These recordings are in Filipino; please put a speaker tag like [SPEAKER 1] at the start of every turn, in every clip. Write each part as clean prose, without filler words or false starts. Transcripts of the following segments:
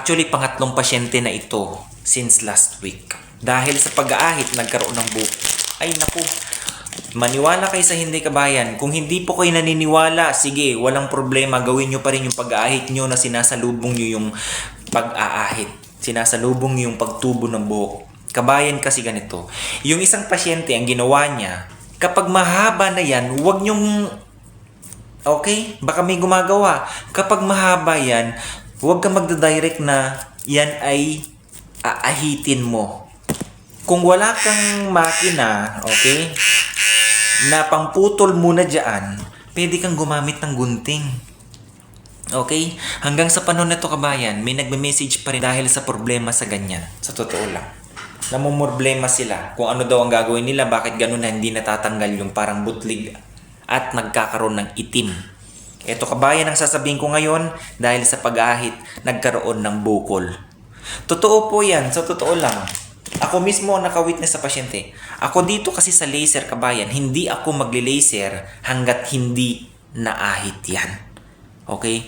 [SPEAKER 1] Actually, pangatlong pasyente na ito since last week. Dahil sa pag-aahit, nagkaroon ng buhok. Ay naku, maniwala kayo sa hindi kabayan. Kung hindi po kayo naniniwala, sige, walang problema. Gawin nyo pa rin yung pag-aahit nyo na sinasalubong nyo yung pag-aahit. Sinasalubong nyo yung pagtubo ng buhok. Kabayan kasi ganito. Yung isang pasyente, ang ginawa niya, kapag mahaba na yan, huwag nyong... Okay? Baka may gumagawa. Kapag mahaba yan, huwag ka magdadirect na yan ay aahitin mo. Kung wala kang makina, okay, na pangputol muna dyan, pwede kang gumamit ng gunting. Okay? Hanggang sa panahon na to kabayan, may nagme-message pa rin dahil sa problema sa ganyan. Sa totoo lang. Namumroblema sila kung ano daw ang gagawin nila, bakit ganun na hindi natatanggal yung parang butlig at nagkakaroon ng itim. Ito kabayan ang sasabihin ko ngayon dahil sa pag-ahit nagkaroon ng bukol. Totoo po yan, sa totoo lang. Ako mismo nakawitness sa pasyente. Ako dito kasi sa laser kabayan, hindi ako magli-laser hanggat hindi naahit yan. Okay?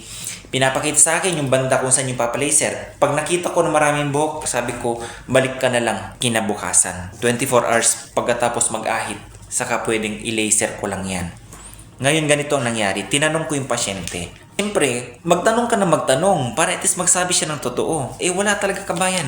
[SPEAKER 1] Pinapakita sa akin yung banda kung saan yung papalaser. Pag nakita ko na maraming buhok, sabi ko, balik ka na lang kinabukasan. 24 hours pagkatapos mag-ahit, saka pwedeng i-laser ko lang yan. Ngayon ganito ang nangyari, tinanong ko yung pasyente. Siyempre, magtanong ka na magtanong para at least magsabi siya ng totoo. Eh wala talaga kabayan.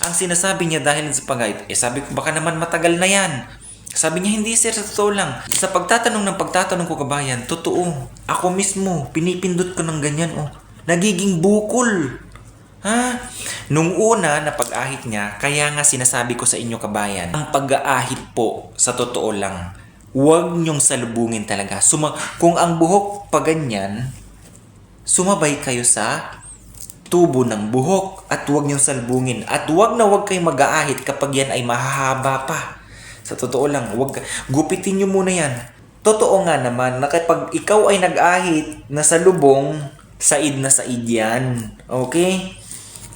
[SPEAKER 1] Ang sinasabi niya dahil sa pag-ahit, sabi ko baka naman matagal na yan. Sabi niya, hindi sir, sa totoo lang. Sa pagtatanong ko kabayan, totoo. Ako mismo, pinipindot ko ng ganyan, oh. Nagiging bukol. Ha? Nung una na pag-ahit niya, kaya nga sinasabi ko sa inyo kabayan, ang pag-aahit po, sa totoo lang, huwag niyong salubungin talaga. Kung ang buhok pa ganyan, sumabay kayo sa tubo ng buhok at huwag niyong salubungin. At huwag na huwag kayong mag-aahit kapag yan ay mahahaba pa. Sa totoo lang, gupitin nyo muna yan. Totoo nga naman na kapag ikaw ay nag-ahit na sa lubong, said na said yan. Okay?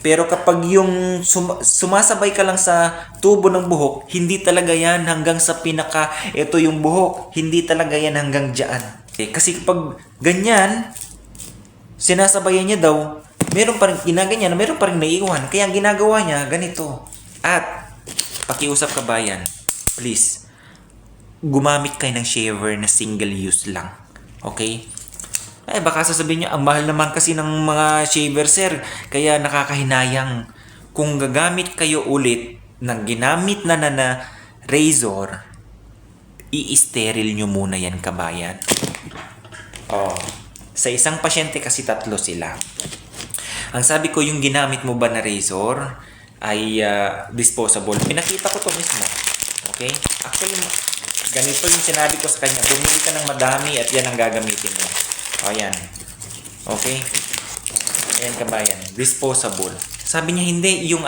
[SPEAKER 1] Pero kapag yung sumasabay ka lang sa tubo ng buhok, hindi talaga yan hanggang sa pinaka, ito yung buhok, hindi talaga yan hanggang dyan. Kasi kapag ganyan, sinasabayan niya daw, meron pa rin ginaganyan, meron pa rin naiiwan. Kaya ang ginagawa niya, ganito. At, pakiusap kabayan, please, gumamit kayo ng shaver na single use lang. Okay? Ay, baka sasabihin nyo, ang mahal naman kasi ng mga shaver, sir. Kaya nakakahinayang. Kung gagamit kayo ulit ng ginamit na razor, i-steril nyo muna yan, kabayan. Oh. Sa isang pasyente kasi 3 sila. Ang sabi ko, yung ginamit mo ba na razor ay disposable. Pinakita ko to mismo. Okay? Actually, ganito yung sinabi ko sa kanya. Bumili ka ng madami at yan ang gagamitin mo. O, yan. Okay? Ayan, kabayan. Disposable. Sabi niya, hindi. Yung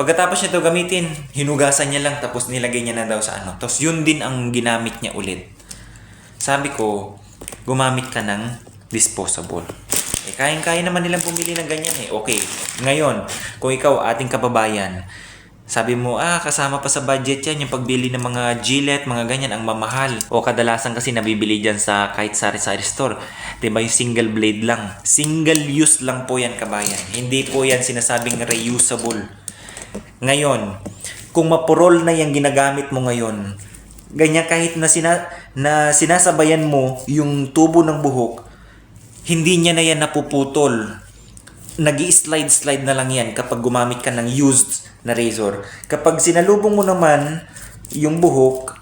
[SPEAKER 1] pagkatapos niya ito gamitin, hinugasan niya lang tapos nilagay niya na daw sa Tapos yun din ang ginamit niya ulit. Sabi ko, gumamit ka ng disposable. Eh, kayang-kaya naman nilang bumili ng ganyan eh. Okay. Ngayon, kung ikaw, ating kababayan, sabi mo, kasama pa sa budget yan, yung pagbili ng mga Gillette, mga ganyan, ang mamahal. O kadalasan kasi nabibili dyan sa kahit sari-sari store. Diba yung single blade lang. Single use lang po yan, kabayan. Hindi po yan sinasabing reusable. Ngayon, kung mapurol na yung ginagamit mo ngayon, ganyan kahit na sinasabayan mo yung tubo ng buhok, hindi niya na yan napuputol. Nag-i-slide na lang yan kapag gumamit ka ng used na razor. Kapag sinalubong mo naman yung buhok,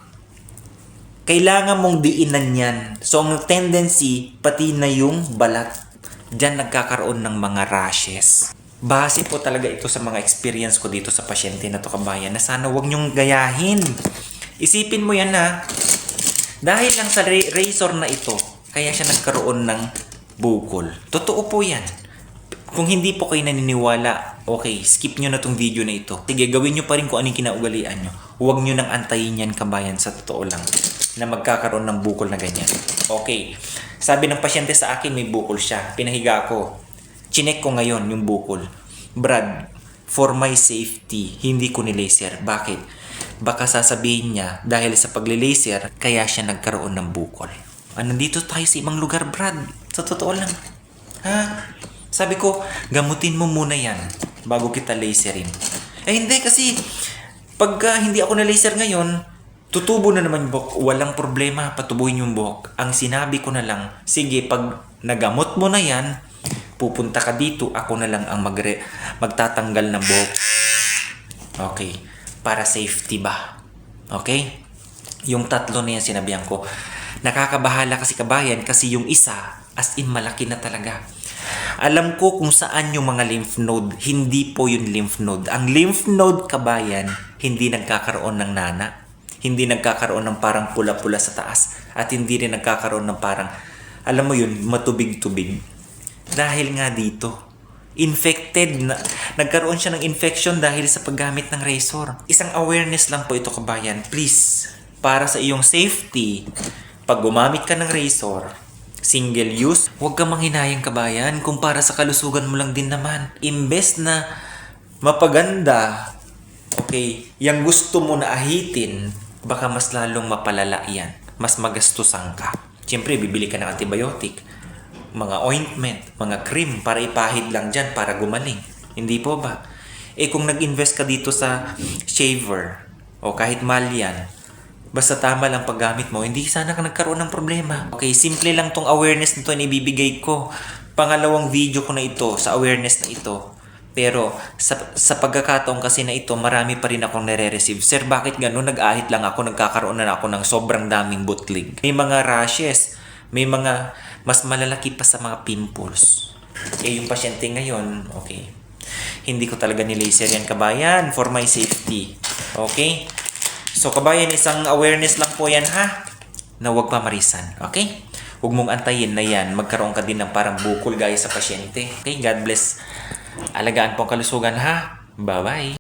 [SPEAKER 1] kailangan mong diinan yan. So, ang tendency, pati na yung balat, dyan nagkakaroon ng mga rashes. Base po talaga ito sa mga experience ko dito sa pasyente na to kabayan, na sana wag nyong gayahin. Isipin mo yan ha. Dahil lang sa razor na ito, kaya siya nagkaroon ng bukol. Totoo po yan. Kung hindi po kayo naniniwala, okay, skip nyo na tong video na ito. Sige, gawin nyo pa rin kung anong kinaugalian nyo. Huwag nyo nang antayin yan, kabayan, sa totoo lang, na magkakaroon ng bukol na ganyan. Okay, sabi ng pasyente sa akin, may bukol siya. Pinahiga ko. Chinek ko ngayon yung bukol. Brad, for my safety, hindi ko ni-laser. Bakit? Baka sasabihin niya, dahil sa pagli-laser, kaya siya nagkaroon ng bukol. Nandito tayo sa ibang lugar, Brad. Sa totoo lang. Ha? Sabi ko, gamutin mo muna yan bago kita laserin. Eh hindi kasi, pagka hindi ako na-laser ngayon, tutubo na naman yung buhok. Walang problema, patubuhin yung buhok. Ang sinabi ko na lang, sige, pag nagamot mo na yan, pupunta ka dito, ako na lang ang magtatanggal ng buhok. Okay, para safety ba? Okay? Yung tatlo na yan sinabihan ko. Nakakabahala kasi kabayan kasi yung isa, as in malaki na talaga. Alam ko kung saan yung mga lymph node. Hindi po yung lymph node. Ang lymph node, kabayan, hindi nagkakaroon ng nana. Hindi nagkakaroon ng parang pula-pula sa taas. At hindi rin nagkakaroon ng parang, alam mo yun, matubig-tubig. Dahil nga dito, infected na, nagkaroon siya ng infection dahil sa paggamit ng razor. Isang awareness lang po ito, kabayan. Please, para sa iyong safety, pag gumamit ka ng razor, single use, huwag ka manghinayang, kabayan, kung para sa kalusugan mo lang din naman. Imbes na mapaganda, okay, yung gusto mo na ahitin, baka mas lalong mapalala yan. Mas magastusan ka. Siyempre, bibili ka ng antibiotic, mga ointment, mga cream para ipahid lang dyan para gumaling. Hindi po ba? Eh kung nag-invest ka dito sa shaver o kahit mahal yan, basta tama lang paggamit mo, hindi sana ka nagkaroon ng problema. Okay, simple lang tong awareness nito na ibibigay ko. Pangalawang video ko na ito sa awareness na ito. Pero sa pagkakataon kasi na ito, marami pa rin akong nare-receive. Sir, bakit gano'n? Nag-ahit lang ako, nagkakaroon na ako ng sobrang daming bootleg. May mga rashes, may mga mas malalaki pa sa mga pimples. Eh yung pasyente ngayon, okay, hindi ko talaga nilaser yan, kabayan, for my safety. Okay? So kabayan, isang awareness lang po yan, ha? Na huwag pamarisan. Okay? Huwag mong antayin na yan. Magkaroon ka din ng parang bukol gaya sa pasyente. Okay? God bless. Alagaan po ang kalusugan, ha? Bye-bye.